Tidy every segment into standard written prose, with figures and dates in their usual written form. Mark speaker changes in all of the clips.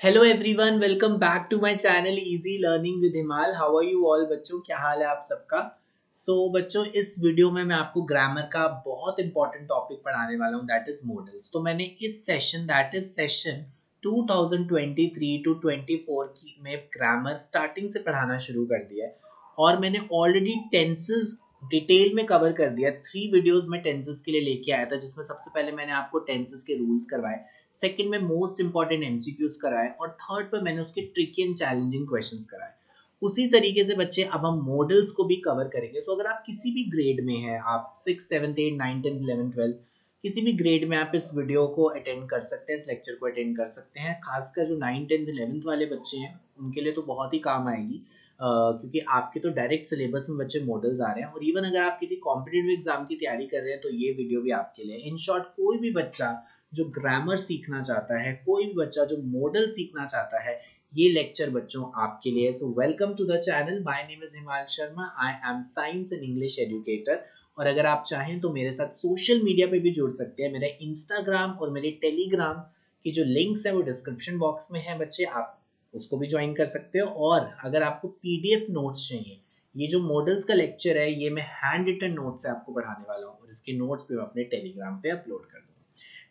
Speaker 1: Hello everyone, welcome back to my channel easy learning with Himal. How are you all बच्चों, क्या हाल है आप सबका। बच्चों, इस वीडियो में मैं आपको ग्रामर का बहुत इंपॉर्टेंट टॉपिक पढ़ाने वाला हूँ, दैट इज मॉडल्स। तो मैंने इस session that is session 2023 to 24 की में ग्रामर स्टार्टिंग से पढ़ाना शुरू कर दिया है और मैंने ऑलरेडी टेंसेस डिटेल में कवर कर दिया। 3 वीडियोस में टेंसेस के लिए लेके आया था, जिसमें सबसे पहले मैंने आपको टेंसेस के रूल्स करवाए, सेकंड में मोस्ट इंपॉर्टेंट एमसीक्यूज कराए और थर्ड पर मैंने उसके ट्रिकी एंड चैलेंजिंग क्वेश्चंस कराए। उसी तरीके से बच्चे अब हम मॉडल्स को भी कवर करेंगे। अगर आप किसी भी ग्रेड में हैं, आप 6, 7, 8, 9, 10, 11, 12 किसी भी ग्रेड में आप इस वीडियो को अटेंड कर सकते हैं, इस लेक्चर को अटेंड कर सकते हैं। खासकर जो 9, 10, 11 वाले बच्चे हैं उनके लिए तो बहुत ही काम आएगी, क्योंकि आपके तो डायरेक्ट सिलेबस में बच्चे मॉडल्स आ रहे हैं। और इवन अगर आप किसी कॉम्पिटिटिव एग्जाम की तैयारी कर रहे हैं तो ये वीडियो भी आपके लिए। इन शॉर्ट, कोई भी बच्चा जो ग्रामर सीखना चाहता है, कोई भी बच्चा जो मॉडल सीखना चाहता है, ये लेक्चर बच्चों आपके लिए। So welcome to the channel. My name is Himal Sharma. I am science and English educator. और अगर आप चाहें तो मेरे साथ सोशल मीडिया पे भी जुड़ सकते हैं। मेरा इंस्टाग्राम और मेरे टेलीग्राम की जो लिंक्स है वो डिस्क्रिप्शन बॉक्स में है बच्चे, आप उसको भी ज्वाइन कर सकते हो। और अगर आपको पीडीएफ नोट्स चाहिए, ये जो मॉडल्स का लेक्चर है ये मैं हैंड रिटन नोट्स से आपको पढ़ाने वाला हूँ और इसके नोट्स भी मैं अपने टेलीग्राम पे अपलोड कर दूंगा।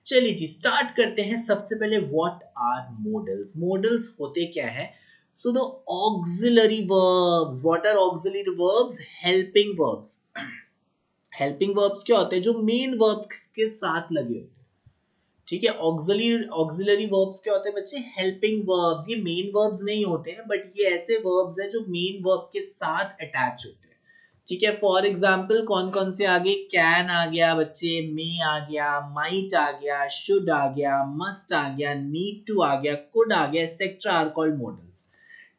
Speaker 1: चलिए जी, स्टार्ट करते हैं। सबसे पहले व्हाट आर मॉडल्स। मॉडल्स होते क्या है? So the auxiliary verbs. What are auxiliary verbs? Helping verbs. Helping verbs क्या होते हैं? जो मेन वर्ब्स के साथ लगे होते हैं। ठीक है, ऑक्सिलरी वर्ब्स क्या होते हैं बच्चे? Helping verbs. ये मेन वर्ब्स नहीं होते हैं, बट ये ऐसे वर्ब्स हैं जो मेन वर्ब के साथ अटैच होते हैं। ठीक है, फॉर एग्जाम्पल कौन कौन से आगे? कैन आ गया बच्चे, मे आ गया, माइट आ गया, शुड आ गया, मस्ट आ गया, नीड टू आ गया, कुड आ गया, एक्सेट्रा आर कॉल्ड मॉडल्स।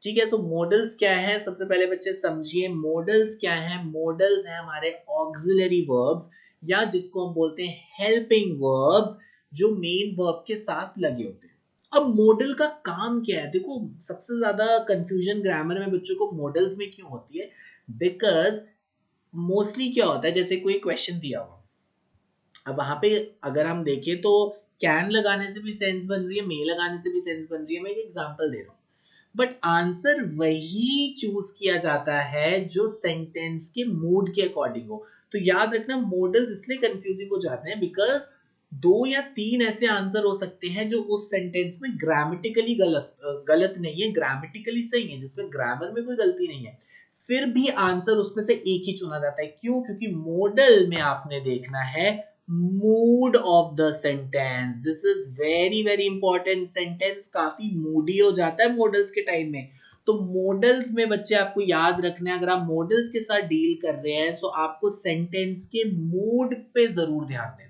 Speaker 1: ठीक है, तो मॉडल्स क्या है? सबसे पहले बच्चे समझिए मॉडल्स क्या है। मॉडल्स है हमारे ऑक्सिलरी वर्ब्स, या जिसको हम बोलते हैं हेल्पिंग वर्ब्स, जो मेन वर्ब के साथ लगे होते हैं। अब मॉडल का काम क्या है? देखो, सबसे ज्यादा कंफ्यूजन ग्रामर में बच्चों को मॉडल्स में क्यों होती है? बिकॉज मोस्टली क्या होता है, जैसे कोई क्वेश्चन दिया हुआ, अब वहां पे अगर हम देखें तो कैन लगाने से भी सेंस बन रही है, मे लगाने से भी सेंस बन रही है। मैं एक एग्जांपल दे रहा हूँ, बट आंसर वही चूज किया जाता है जो सेंटेंस के मूड के अकॉर्डिंग हो। तो याद रखना, मॉडल्स इसलिए कंफ्यूजिंग हो जाते हैं बिकॉज 2 या 3 ऐसे आंसर हो सकते हैं जो उस सेंटेंस में ग्रामेटिकली गलत नहीं है, ग्रामेटिकली सही है, जिसमें ग्रामर में कोई गलती नहीं है, फिर भी आंसर उसमें से एक ही चुना जाता है। क्यों? क्योंकि मॉडल में आपने देखना है mood off the sentence. This is very very important. Sentence काफी मूडी हो जाता है मॉडल्स के टाइम में। तो मॉडल्स में बच्चे आपको याद रखना है, अगर आप मॉडल्स के साथ डील कर रहे हैं तो आपको सेंटेंस के मूड पे जरूर ध्यान देना है।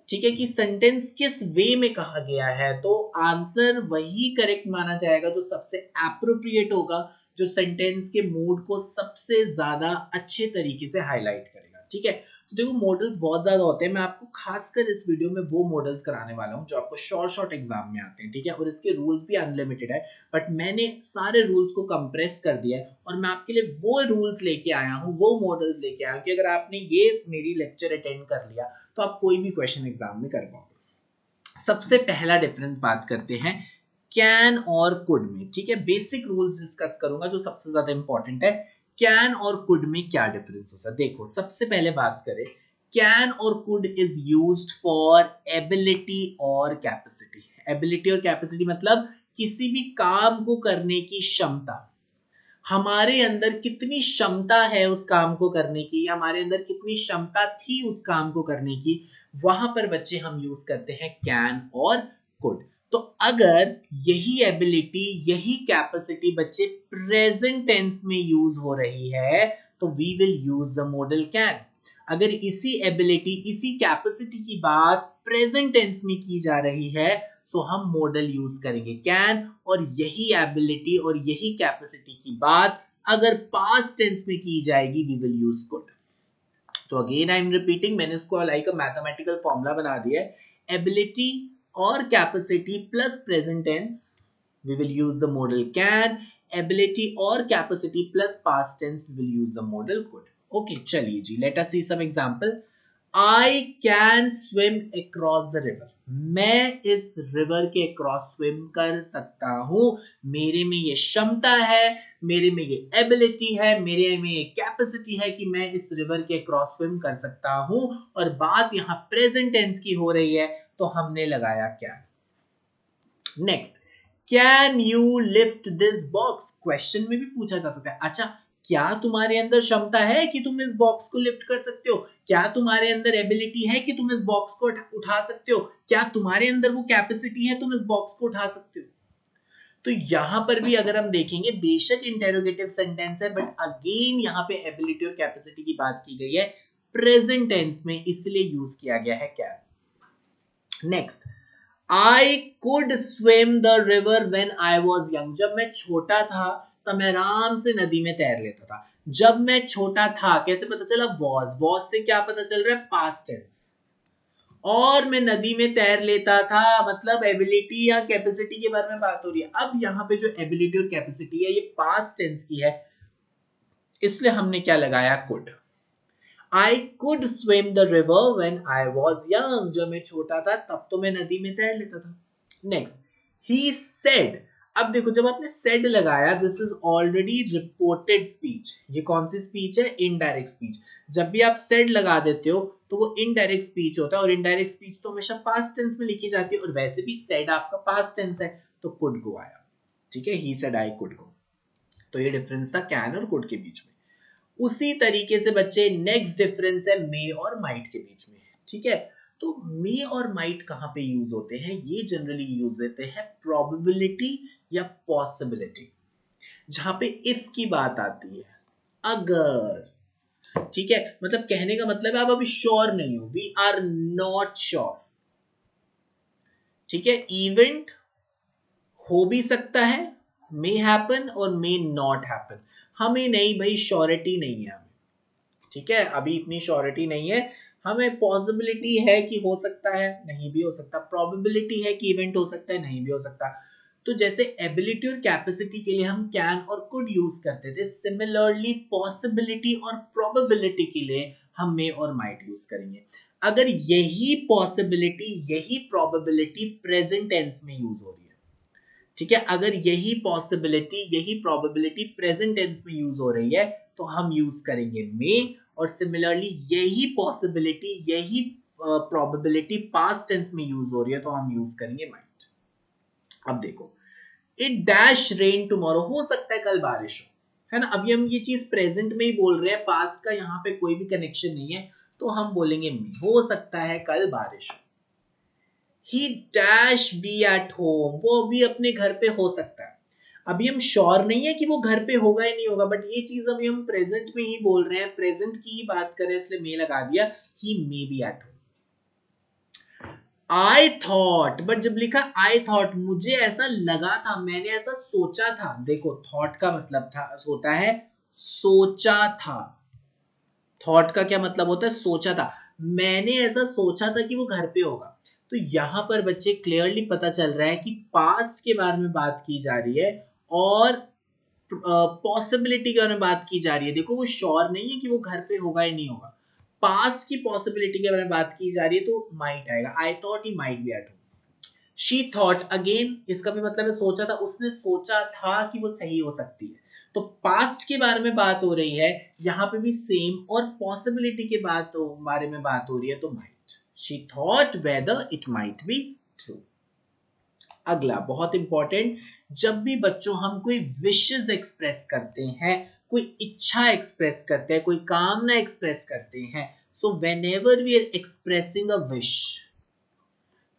Speaker 1: ठीक है, कि सेंटेंस किस वे में कहा गया है, तो आंसर वही करेक्ट माना जाएगा जो सबसे एप्रोप्रिएट होगा, जो सेंटेंस के मूड को सबसे ज्यादा अच्छे तरीके से हाईलाइट करेगा। ठीक है, तो देखो मॉडल्स बहुत ज्यादा होते हैं। मैं आपको खासकर इस वीडियो में वो मॉडल्स कराने वाला हूँ जो आपको शॉर्ट शॉर्ट एग्जाम में आते हैं। ठीक है, और इसके रूल्स भी अनलिमिटेड है, बट मैंने सारे रूल्स को कंप्रेस कर दिया है और मैं आपके लिए वो रूल्स लेके आया हूँ, वो मॉडल्स लेके आया हूँ कि अगर आपने ये मेरी लेक्चर अटेंड कर लिया तो आप कोई भी क्वेश्चन एग्जाम में कर पाओगे। सबसे पहला डिफरेंस बात करते हैं कैन और कुड में। ठीक है, बेसिक रूल्स डिस्कस करूंगा जो सबसे ज्यादा इंपॉर्टेंट है। कैन और कुड में क्या डिफरेंस होता है? देखो, सबसे पहले बात करें, कैन और could is used for ability और कैपेसिटी। एबिलिटी और कैपेसिटी मतलब किसी भी काम को करने की क्षमता। हमारे अंदर कितनी क्षमता है उस काम को करने की, हमारे अंदर कितनी क्षमता थी उस काम को करने की, वहां पर बच्चे हम यूज करते हैं कैन और कुड। तो अगर यही एबिलिटी, यही कैपेसिटी बच्चे प्रेजेंट टेंस में यूज हो रही है तो we will use the modal can. अगर इसी एबिलिटी, इसी कैपेसिटी की बात प्रेजेंट टेंस में की जा रही है सो हम मॉडल यूज करेंगे कैन, और यही एबिलिटी और यही कैपेसिटी की बात अगर पास्ट टेंस में की जाएगी वी विल यूज कुड। तो अगेन आई एम रिपीटिंग, मैंने इसको लाइक अ मैथमेटिकल फॉर्मूला बना दिया है। एबिलिटी और capacity plus present tense we will use the modal can. Ability और capacity plus past tense we will use the modal could. Okay, चलिए जी, let us see some example. I can swim across the river, मैं इस river के across swim कर सकता हूं, मेरे में ये क्षमता है, मेरे में ये एबिलिटी है, मेरे में ये कैपेसिटी है कि मैं इस रिवर के अक्रॉस स्विम कर सकता हूं। और बात यहां प्रेजेंट टेंस की हो रही है तो हमने लगाया क्या। Next, can you lift this box, question में भी पूछा जा सकता है, अच्छा क्या तुम्हारे अंदर क्षमता है कि तुम इस बॉक्स को लिफ्ट कर सकते हो, क्या तुम्हारे अंदर एबिलिटी है कि तुम इस बॉक्स को उठा सकते हो, क्या तुम्हारे अंदर वो कैपेसिटी है तुम इस बॉक्स को उठा सकते हो। तो यहां पर भी अगर हम देखेंगे बेशक इंटेरोगेटिव सेंटेंस है बट अगेन यहां पे एबिलिटी और कैपेसिटी की बात की गई है प्रेजेंट टेंस में, इसलिए यूज किया गया है क्या। Next, I could swim the river when I was young, जब मैं छोटा था तब मैं आराम से नदी में तैर लेता था। जब मैं छोटा था कैसे पता चला, was से क्या पता चल रहा है, पास्ट टेंस। और मैं नदी में तैर लेता था मतलब एबिलिटी या कैपेसिटी के बारे में बात हो रही है। अब यहाँ पे जो एबिलिटी और कैपेसिटी है ये पास्ट टेंस की है, इसलिए हमने क्या लगाया, could। I could swim the river when I was young, जब मैं छोटा था तब तो मैं नदी में तैर लेता था। नेक्स्ट, he said, अब देखो जब आपने said लगाया this is already reported speech, ये कौन सी स्पीच है, इनडायरेक्ट स्पीच। जब भी आप said लगा देते हो तो वो इनडायरेक्ट स्पीच होता है, और इनडायरेक्ट स्पीच तो हमेशा पास्ट टेंस में लिखी जाती है, और वैसे भी said आपका पास्ट टेंस है तो could go आया, ठीक है, he said I could go। तो ये डिफरेंस था कैन और कुड के बीच में। उसी तरीके से बच्चे नेक्स्ट डिफरेंस है मे और माइट के बीच में, ठीक है। तो मे और माइट कहां पे यूज होते हैं, ये जनरली यूज होते हैं प्रोबेबिलिटी या पॉसिबिलिटी, जहां पे इफ की बात आती है, अगर, ठीक है, मतलब कहने का मतलब है आप अभी श्योर नहीं हो, वी आर नॉट श्योर, ठीक है। इवेंट हो भी सकता है, मे हैपन और मे नॉट हैपन, हमें नहीं भाई श्योरिटी नहीं है, ठीक है, अभी इतनी श्योरिटी नहीं है, हमें पॉसिबिलिटी है कि हो सकता है, नहीं भी हो सकता, प्रोबेबिलिटी है कि इवेंट हो सकता है, नहीं भी हो सकता। तो जैसे एबिलिटी और कैपेसिटी के लिए हम कैन और कुड यूज करते थे, सिमिलरली पॉसिबिलिटी और प्रोबेबिलिटी के लिए हम मे और माइट यूज करेंगे। अगर यही पॉसिबिलिटी यही प्रोबेबिलिटी प्रेजेंट टेंस में यूज हो रही है, ठीक है, अगर यही पॉसिबिलिटी यही प्रोबेबिलिटी प्रेजेंट टेंस में यूज हो रही है तो हम यूज करेंगे मे, और सिमिलरली यही पॉसिबिलिटी यही प्रोबेबिलिटी पास्ट टेंस में यूज हो रही है तो हम यूज करेंगे माइट। अब देखो, इट डैश रेन टुमारो, हो सकता है कल बारिश हो, है ना। अभी हम ये चीज प्रेजेंट में ही बोल रहे हैं, पास्ट का यहाँ पे कोई भी कनेक्शन नहीं है, तो हम बोलेंगे मे, हो सकता है कल बारिश हो। He dash be at home, वो भी अपने घर पे हो सकता है। अभी हम श्योर नहीं है कि वो घर पे होगा या नहीं होगा, बट ये चीज अभी हम प्रेजेंट में ही बोल रहे हैं, प्रेजेंट की ही बात करें इसलिए मे लगा दिया, he may be at home. I thought, but जब लिखा आई थॉट, मुझे ऐसा लगा था, मैंने ऐसा सोचा था, देखो थॉट का मतलब था होता है सोचा था, थॉट का क्या मतलब होता है, सोचा था, मैंने ऐसा सोचा था कि वो घर पे होगा। तो यहां पर बच्चे क्लियरली पता चल रहा है कि पास्ट के बारे में बात की जा रही है और पॉसिबिलिटी के बारे में बात की जा रही है। देखो वो श्योर नहीं है कि वो घर पे होगा या नहीं होगा, पास्ट की पॉसिबिलिटी के बारे में बात की जा रही है तो माइट आएगा, I thought he might be at home. She thought, again इसका भी मतलब है सोचा था, उसने सोचा था कि वो सही हो सकती है, तो पास्ट के बारे में बात हो रही है, यहां पे भी सेम, और पॉसिबिलिटी के बारे में बात हो रही है तो might, she thought whether it might be true. अगला बहुत इंपॉर्टेंट, जब भी बच्चों हम कोई विशेस एक्सप्रेस करते हैं, कोई इच्छा एक्सप्रेस करते हैं, कोई कामना एक्सप्रेस करते हैं, so whenever we are expressing a wish,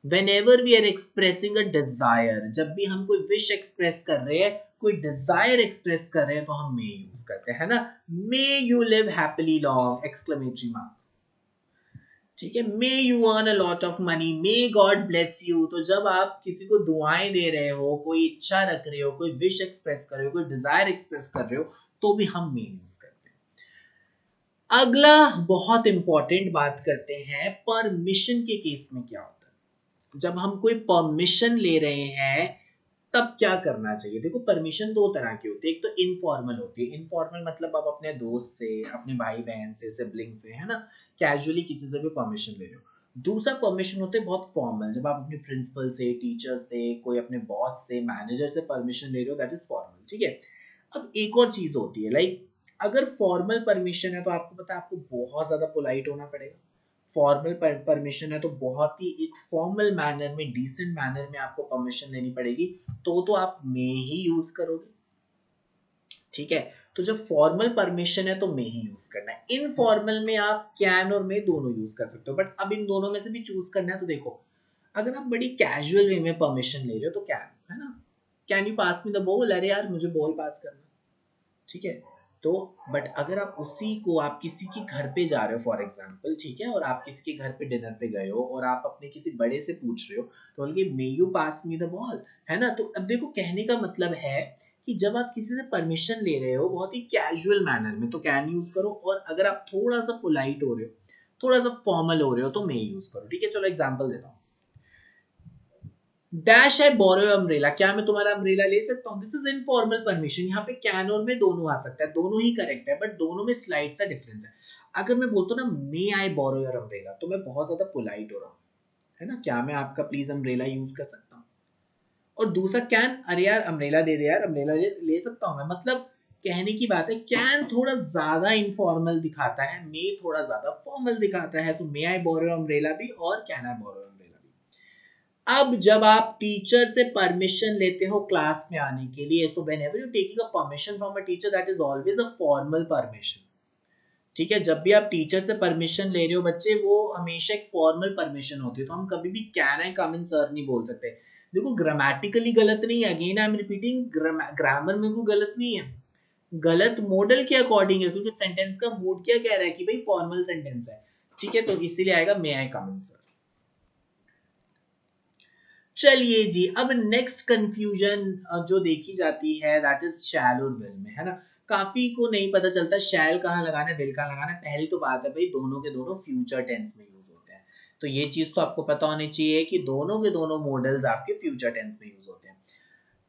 Speaker 1: whenever we are expressing a desire, जब भी हम कोई विश एक्सप्रेस कर रहे हैं, कोई डिजायर एक्सप्रेस कर रहे हैं तो हम मे यूज करते हैं ना, may you live happily long exclamatory mark, ठीक है, may you earn a lot of money, may God bless you. तो जब आप किसी को दुआएं दे रहे हो, कोई इच्छा रख रहे हो, कोई विश एक्सप्रेस कर रहे हो, कोई डिजायर एक्सप्रेस कर रहे हो, तो भी हम मे यूज करते हैं। अगला बहुत इंपॉर्टेंट बात करते हैं, परमिशन के केस में क्या होता है, जब हम कोई परमिशन ले रहे हैं तब क्या करना चाहिए। देखो परमिशन दो तरह की होती है, एक तो इनफॉर्मल होती है, इनफॉर्मल मतलब आप अपने दोस्त से, अपने भाई बहन से, सिबलिंग से, है ना, कैजुअली किसी से भी परमिशन ले रहे हो। दूसरा परमिशन होते हैं बहुत फॉर्मल, जब आप अपने प्रिंसिपल से, टीचर से, कोई अपने बॉस से, मैनेजर से परमिशन ले रहे हो, दैट इज फॉर्मल, ठीक है। अब एक और चीज होती है, लाइक अगर फॉर्मल परमिशन है तो आपको पता है आपको बहुत ज्यादा पोलाइट होना पड़ेगा। फॉर्मल परमिशन है तो बहुत ही एक फॉर्मल मैनर में, डिसेंट मैनर में आपको परमिशन लेनी पड़ेगी, तो आप मे ही यूज करोगे, ठीक है। तो जब फॉर्मल परमिशन है तो मे ही यूज करना है। इनफॉर्मल में आप कैन और मे दोनों यूज कर सकते हो, बट अब इन दोनों में से भी चूज करना है तो देखो, अगर आप बड़ी कैजुअल वे में परमिशन ले रहे हो तो कैन, है ना, can you pass me the ball, अरे यार मुझे बॉल पास करना, ठीक है। तो बट अगर आप उसी को, आप किसी के घर पे जा रहे हो फॉर एग्जांपल, ठीक है, और आप किसी के घर पे डिनर पे गए हो और आप अपने किसी बड़े से पूछ रहे हो तो बोलोगे may you pass me the ball, है ना। तो अब देखो, कहने का मतलब है कि जब आप किसी से परमिशन ले रहे हो बहुत ही कैजुअल मैनर में तो कैन यूज करो, और अगर आप थोड़ा सा पोलाइट हो रहे हो, थोड़ा सा फॉर्मल हो रहे हो तो मे यूज करो, ठीक है। चलो एग्जाम्पल देता हूँ। डैश है बोरो अम्ब्रेला, क्या मैं तुम्हारा अम्ब्रेला ले सकता हूँ? This is informal permission. यहाँ पे कैन और में दोनों आ सकता है, दोनों ही करेक्ट है, बट दोनों में स्लाइड सा डिफरेंस है। अगर मैं बोलता हूँ ना मे आई बोरो योर अम्ब्रेला, तो मैं बहुत ज्यादा पोलाइट हो रहा हूँ, है ना, क्या मैं आपका प्लीज अम्ब्रेला यूज कर सकता हूँ। और दूसरा कैन, अरे यार अम्ब्रेला दे दे यार, अम्ब्रेला ले सकता हूँ मैं, मतलब कहने की बात है। कैन थोड़ा ज्यादा इनफॉर्मल दिखाता है, मे थोड़ा ज्यादा फॉर्मल दिखाता है, तो मे आई बोरो अम्ब्रेला भी और कैन आई बोरो अम्ब्रेला भी। अब जब आप टीचर से परमिशन लेते हो क्लास में आने के लिए, so whenever you taking a permission from a teacher, that is always a formal permission, ठीक है। जब भी आप टीचर से परमिशन ले रहे हो बच्चे, वो हमेशा एक फॉर्मल परमिशन होती है, तो हम कभी भी can I come in sir नहीं बोल सकते। देखो ग्रामेटिकली गलत नहीं है, again I am repeating, grammar में कोई गलत नहीं है, गलत मॉडल के अकॉर्डिंग है, क्योंकि सेंटेंस का मूड क्या कह रहा है कि भाई फॉर्मल सेंटेंस है, ठीक है, तो इसीलिए आएगा मे आई कम इन सर। चलिए जी, अब नेक्स्ट कंफ्यूजन जो देखी जाती है दैट इज शैल और विल में, है ना। काफी को नहीं पता चलता शैल कहाँ लगाना है, विल कहाँ लगाना है। पहली तो बात है भाई, दोनों के दोनों फ्यूचर टेंस में यूज होते हैं, तो ये चीज तो आपको पता होनी चाहिए कि दोनों के दोनों मॉडल्स आपके फ्यूचर टेंस में यूज होते हैं।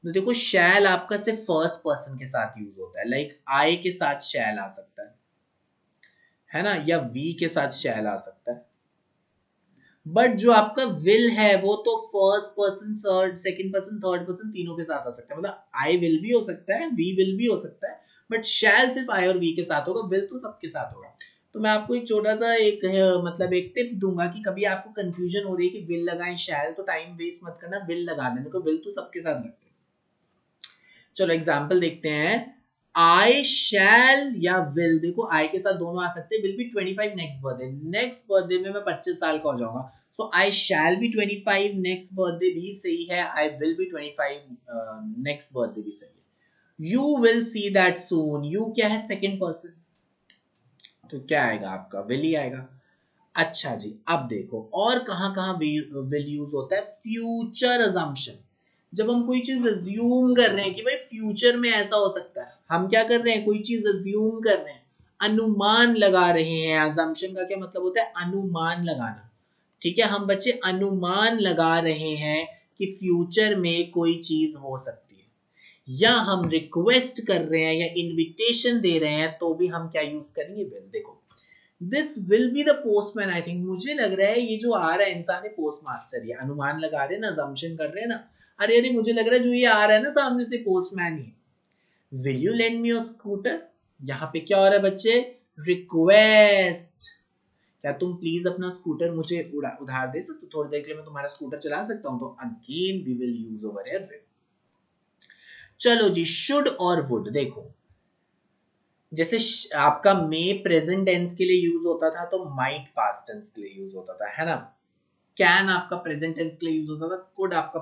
Speaker 1: तो देखो शैल आपका सिर्फ फर्स्ट पर्सन के साथ यूज होता है, लाइक आई के साथ शैल आ सकता है ना, या वी के साथ शैल आ सकता है। बट जो आपका विल है वो तो first person, third, second person, third person तीनों के साथ आ सकता है, मतलब आई विल भी हो सकता है, वी विल भी हो सकता है, बट शैल सिर्फ आई और वी के साथ होगा, विल तो सबके साथ होगा। तो मैं आपको एक छोटा सा एक मतलब एक टिप दूंगा कि कभी आपको कंफ्यूजन हो रही है कि विल लगाएं शैल, तो टाइम वेस्ट मत करना, विल लगा देने को, विल तो सबके साथ लगते हैं। चलो एग्जाम्पल देखते हैं। आई शैल या विल, देखो आई के साथ दोनों आ सकते हैं, will be 25 next birthday, next birthday में मैं 25 साल का हो जाऊंगा, सो आई शैल बी 25 नेक्स्ट बर्थडे भी सही है, I will be 25 next birthday भी सही है। You will see that soon, you क्या है, सेकंड पर्सन, तो क्या आएगा आपका, विल ही आएगा। अच्छा जी, अब देखो और कहाँ कहाँ विल यूज होता है, फ्यूचर अजम्पशन। जब हम कोई चीज अज्यूम कर रहे हैं कि भाई फ्यूचर में ऐसा हो सकता है, हम क्या कर रहे हैं, कोई चीज अज्यूम कर रहे हैं, अनुमान लगा रहे हैं। अजम्पशन का क्या मतलब होता है, अनुमान लगाना, ठीक है। हम बच्चे अनुमान लगा रहे हैं कि फ्यूचर में कोई चीज हो सकती है, या हम रिक्वेस्ट कर रहे हैं या इनविटेशन दे रहे हैं, तो भी हम क्या यूज करेंगे, विल। देखो this will be the postman, I think, मुझे लग रहा है ये जो आ रहा है इंसान है पोस्ट मास्टर, ये अनुमान लगा रहे हैं ना, अजम्पशन कर रहे हैं ना, अरे अरे मुझे लग रहा है जो ये आ रहा है ना सामने से, postman he. Will you lend me your scooter, यहाँ पे क्या हो रहा है बच्चे, रिक्वेस्ट, क्या तुम प्लीज अपना स्कूटर मुझे उधार दे सकते हो, थोड़ी देर के लिए मैं तुम्हारा स्कूटर चला सकता हूँ, तो again we will use over here will. चलो जी, शुड और वुड, देखो जैसे आपका मे प्रेजेंट टेंस के लिए यूज होता था, तो माइट पास्ट टेंस के लिए यूज होता था, है ना। कैन आपका प्रेजेंट टेंस के लिए यूज होता था, कुड आपका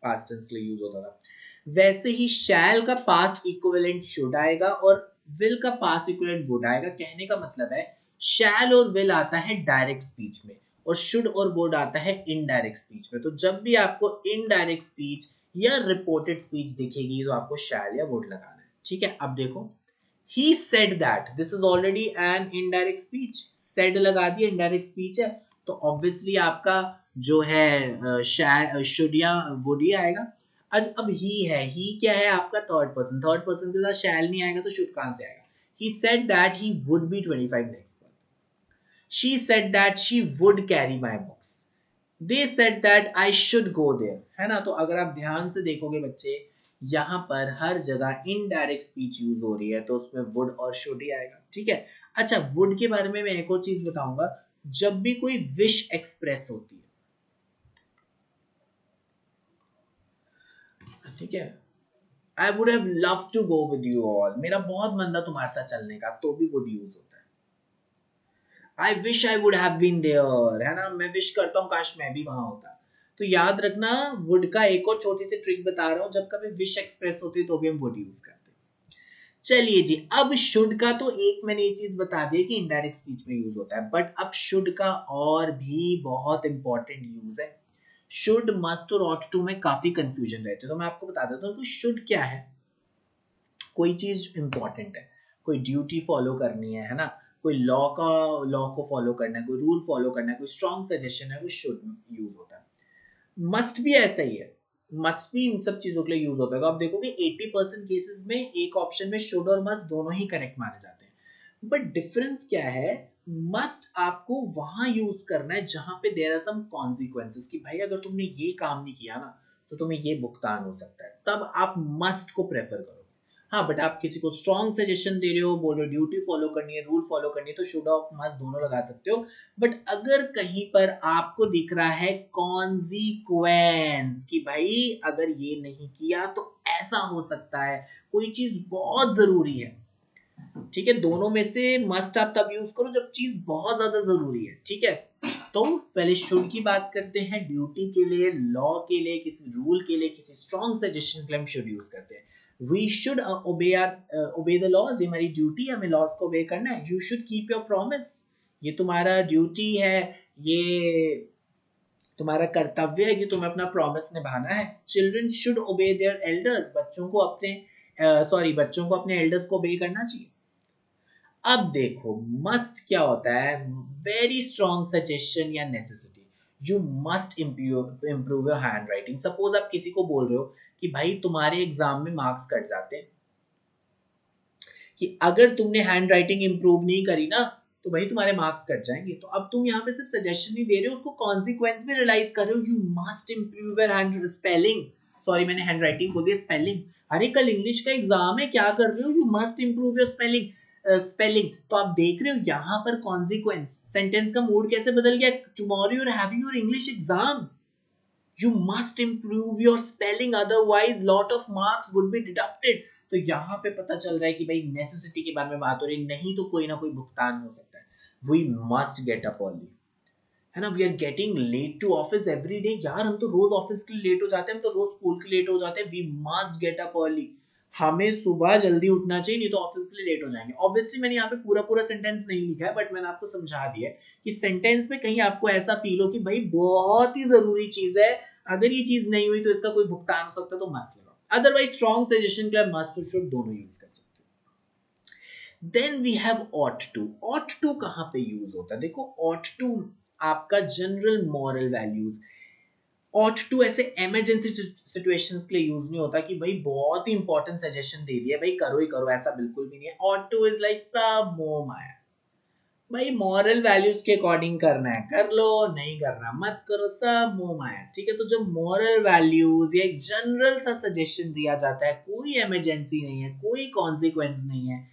Speaker 1: पास्ट टेंस के लिए यूज होता था। वैसे ही शैल का पास्ट इक्विवेलेंट शुड आएगा और विल का पास्ट इक्विवेलेंट वुड आएगा। कहने का मतलब है शैल और विल आता है डायरेक्ट स्पीच में, और शुड और वुड आता है इनडायरेक्ट स्पीच में। तो जब भी आपको इनडायरेक्ट स्पीच या रिपोर्टेड स्पीच दिखेगी तो आपको शैल या वुड लगाना है, ठीक है। अब देखो he said that, this is already an indirect speech, said लगा दिया, indirect speech है, तो obviously आपका जो है should या would ही आएगा। अब he है, he क्या है आपका थर्ड पर्सन के साथ shall नहीं आएगा तो should कहाँ से आएगा। He said that he would be 25 next month, She said that she would carry my books. They said that I should go there. है ना? तो अगर आप ध्यान से देखोगे बच्चे, यहाँ पर हर जगह इनडायरेक्ट स्पीच यूज हो रही है, तो उसमें वुड और शुड ही आएगा. ठीक है. अच्छा, वुड के बारे में मैं एक और चीज बताऊंगा. जब भी कोई विश एक्सप्रेस होती है, ठीक है, I would have love to go with you all, मेरा बहुत मन था तुम्हारे साथ चलने का, तो भी वुड यूज होता है. I wish I would have been there, है ना, मैं विश करता हूँ काश मैं भी वहां होता. तो याद रखना, वुड का एक और छोटी सी ट्रिक बता रहा हूँ, जब कभी विश एक्सप्रेस होती है तो भी हम वुड यूज करते हैं. चलिए जी, अब शुड का तो एक मैंने ये चीज बता दी कि इनडायरेक्ट स्पीच में यूज होता है, बट अब शुड का और भी बहुत इंपॉर्टेंट यूज है. शुड, मस्ट और ऑट टू में काफी कंफ्यूजन रहते हैं, तो मैं आपको बता देता हूँ. तो शुड क्या है? कोई चीज इंपॉर्टेंट है, कोई ड्यूटी फॉलो करनी है ना, कोई लॉ को फॉलो करना है, कोई रूल फॉलो करना है, कोई स्ट्रॉन्ग सजेशन है, वो शुड यूज होता है. मस्ट भी ऐसा ही है, मस्ट भी इन सब चीजों के लिए यूज होता है. तो आप देखोगे 80% केसेस में एक ऑप्शन में शुड और मस्ट दोनों ही करेक्ट माने जाते हैं. बट डिफरेंस क्या है? मस्ट आपको वहां यूज करना है जहां पे देयर आर सम कॉन्सिक्वेंसेस, कि भाई अगर तुमने ये काम नहीं किया ना तो तुम्हें ये भुगतान हो सकता है, तब आप मस्ट को प्रेफर करो. हाँ, बट आप किसी को स्ट्रॉन्ग सजेशन दे रहे हो, बोल रहे हो ड्यूटी फॉलो करनी है, रूल फॉलो करनी है, तो शुड और मस्ट दोनों लगा सकते हो. बट अगर कहीं पर आपको दिख रहा है कॉन्सिक्वेंस, कि भाई अगर ये नहीं किया तो ऐसा हो सकता है, कोई चीज बहुत जरूरी है, ठीक है, दोनों में से मस्ट आप तब यूज करो जब चीज बहुत ज्यादा जरूरी है. ठीक है, तो पहले शुड की बात करते हैं. ड्यूटी के लिए, लॉ के लिए, किसी रूल के लिए, किसी स्ट्रॉन्ग सजेशन के लिए हम शुड यूज करते हैं. We should obey the laws, ये हमारी ड्यूटी है, हमें लॉज को ओबे करना है. You should keep your promise, ये तुम्हारा ड्यूटी है, ये तुम्हारा कर्तव्य है कि तुम्हें अपना प्रॉमिस निभाना है. चिल्ड्रन शुड ओबे देयर एल्डर्स, बच्चों को अपने एल्डर्स को ओबे करना चाहिए. अब देखो मस्ट क्या होता है? वेरी स्ट्रॉन्ग सजेशन या necessity. You must improve your hand writing. Suppose आप किसी को बोल रहे हो कि भाई तुम्हारे एग्जाम में मार्क्स कट जाते हैं, कि अगर तुमने हैंड राइटिंग इंप्रूव नहीं करी ना तो भाई तुम्हारे मार्क्स कट जाएंगे. तो अब तुम यहाँ पे सिर्फ सजेशन नहीं दे रहे हो, उसको कॉन्सिक्वेंस में रियलाइज कर रहे हो. You must improve your hand spelling, sorry मैंने हैंड राइटिंग बोल दिया, स्पेलिंग. अरे कल इंग्लिश का एग्जाम है, क्या कर रहे हो? You must improve your spelling. तो आप देख रहे हो यहाँ पर कॉन्सिक्वेंस, सेंटेंस का मूड कैसे बदल गया. Tomorrow you are having your English exam, you must improve your spelling otherwise lot of marks would be deducted. तो यहाँ पे पता चल रहा है कि भाई नेसेसिटी के बारे में बात हो रही, नहीं तो कोई ना कोई भुगतान हो सकता है. we must get up early, है ना. We are getting late to office every day. यार हम तो रोज ऑफिस के लिए लेट हो जाते हैं, हम तो रोज स्कूल के लिए लेट हो जाते हैं. We must get up early, हमें सुबह जल्दी उठना चाहिए, नहीं तो ऑफिस के लिए लेट हो जाएंगे. ऑब्वियसली मैंने यहाँ पे पूरा पूरा सेंटेंस नहीं लिखा है, बट मैंने आपको समझा दिया कि सेंटेंस में कहीं आपको ऐसा फील हो कि भाई बहुत ही जरूरी चीज है, अगर ये चीज नहीं हुई तो इसका कोई भुगतान हो सकता है, तो मस्ट लगाओ. अदरवाइज स्ट्रॉन्ग सजेशन के लिए मस्ट और शुड दोनों यूज कर सकते हो. Then we have ought to. ought to कहाँ पे यूज होता है? देखो ought to आपका general moral values. ought to ऐसे इमरजेंसी सिचुएशंस के लिए यूज नहीं होता कि भाई बहुत ही इंपॉर्टेंट सजेशन दे दिया भाई करो ही करो, ऐसा बिल्कुल भी नहीं है. ought to इज लाइक सब मोह माया, भाई मॉरल वैल्यूज के अकॉर्डिंग करना है कर लो, नहीं करना मत करो, सब मोह माया. ठीक है, तो जब मॉरल वैल्यूज या एक जनरल सा सजेशन दिया जाता है, कोई इमरजेंसी नहीं है, कोई कॉन्सिक्वेंस नहीं है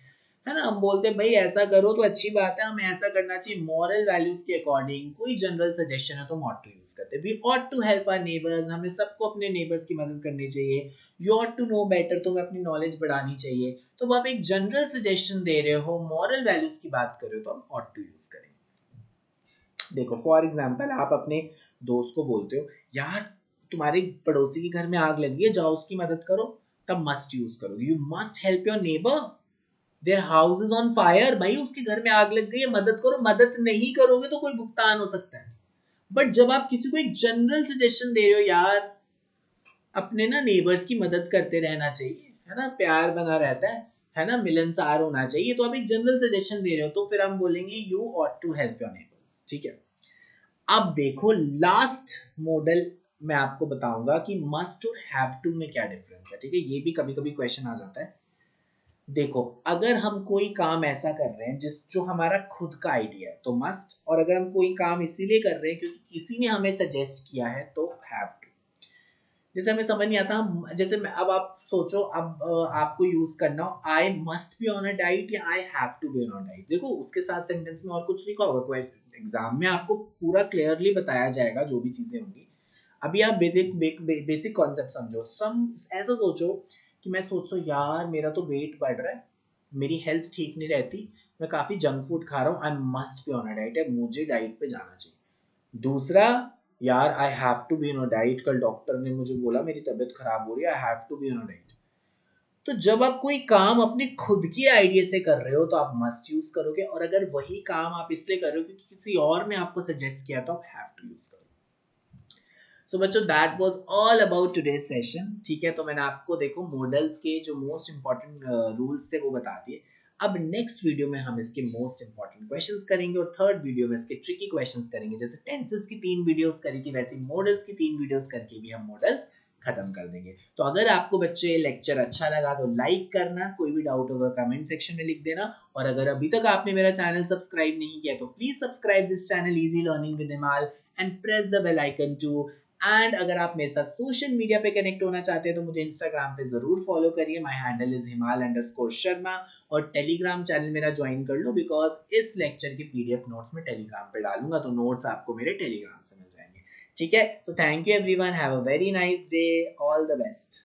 Speaker 1: ना, हम बोलते हैं भाई ऐसा करो तो अच्छी बात है, हमें ऐसा करना चाहिए, मॉरल वैल्यूज के अकॉर्डिंग कोई जनरल सजेशन है तो हम ought to यूज करते हैं. We ought to help our neighbors, हमें सबको अपने नेबर्स की मदद करनी चाहिए. You ought to know better, तुम्हें अपनी नॉलेज बढ़ानी चाहिए. तो आप एक जनरल सजेशन दे रहे हो, मॉरल वैल्यूज की बात कर रहे हो, तो हम ought to यूज करेंगे. देखो फॉर एग्जाम्पल आप अपने दोस्त को बोलते हो यार तुम्हारे पड़ोसी के घर में आग लगी है, जाओ उसकी मदद करो, तब मस्ट यूज करोगे. You must help your neighbour, their house is on fire. भाई उसके घर में आग लग गई है, मदद करो. मदद नहीं करोगे तो कोई भुगतान हो सकता है. बट जब आप किसी को एक जनरल सजेशन दे रहे हो, यार अपने ना नेबर्स की मदद करते रहना चाहिए, है ना, प्यार बना रहता है ना, मिलनसार होना चाहिए, तो आप एक जनरल सजेशन दे रहे हो, तो फिर हम बोलेंगे you ought to help your neighbours. ठीक है, अब देखो लास्ट मॉडल मैं आपको बताऊंगा कि मस्ट और हैव टू में क्या डिफरेंस है. ठीक है, ये भी कभी कभी क्वेश्चन आ जाता है. देखो, अगर हम कोई काम ऐसा कर रहे हैं जिस जो हमारा खुद का आइडिया है तो मस्ट, और अगर हम कोई काम इसीलिए कर रहे हैं क्योंकि किसी ने हमें सजेस्ट किया है तो हैव टू। जैसे हमें समझ नहीं आता, हम जैसे अब आप सोचो, अब आपको यूज करना हो I must be on a diet या I have to be on a diet. देखो उसके साथ सेंटेंस में और कुछ लिखा होगा, एग्जाम में आपको पूरा क्लियरली बताया जाएगा जो भी चीजें होंगी। अभी आप बेसिक कॉन्सेप्ट समझो। ऐसा सोचो कि मैं सोचो यार मेरा तो वेट बढ़ रहा है, मेरी हेल्थ ठीक नहीं रहती, मैं काफी जंक फूड खा रहा हूँ, I must be on a diet, है मुझे डाइट पे जाना चाहिए। दूसरा, यार I have to be on a diet, कल डॉक्टर ने मुझे बोला मेरी तबीयत खराब हो रही है, I have to be on a diet. तो जब आप कोई काम अपने खुद के आइडिया से कर रहे हो तो आप मस्ट यूज करोगे, और अगर वही काम आप इसलिए कर रहे हो क्योंकि किसी और ने आपको सजेस्ट किया तो आप हैव टू यूज करोगे। सो बच्चों, that was all about today's session. ठीक है, तो मैंने आपको देखो मॉडल्स के जो मोस्ट इंपॉर्टेंट रूल्स थे वो बता दिए। अब नेक्स्ट वीडियो में हम इसके मोस्ट इंपॉर्टेंट क्वेश्चंस करेंगे, और थर्ड वीडियो में इसके ट्रिकी क्वेश्चंस करेंगे। जैसे टेंसेस की 3 वीडियोस करी थी, वैसे मॉडल्स की 3 वीडियोस करके भी हम मॉडल्स खत्म कर देंगे। तो अगर आपको बच्चे लेक्चर अच्छा लगा तो लाइक करना, कोई भी डाउट होगा कमेंट सेक्शन में लिख देना, और अगर अभी तक आपने मेरा चैनल सब्सक्राइब नहीं किया तो please subscribe this channel easy learning with Himal and press the bell icon too. And अगर आप मेरे साथ सोशल मीडिया पे कनेक्ट होना चाहते हैं तो मुझे इंस्टाग्राम पे जरूर फॉलो करिए, माय हैंडल इज हिमाल_शर्मा। और टेलीग्राम चैनल मेरा ज्वाइन कर लो, बिकॉज इस लेक्चर के पीडीएफ नोट्स में टेलीग्राम पे डालूंगा, तो नोट्स आपको मेरे टेलीग्राम से मिल जाएंगे। ठीक है, so thank you everyone, have a very nice day, all the best.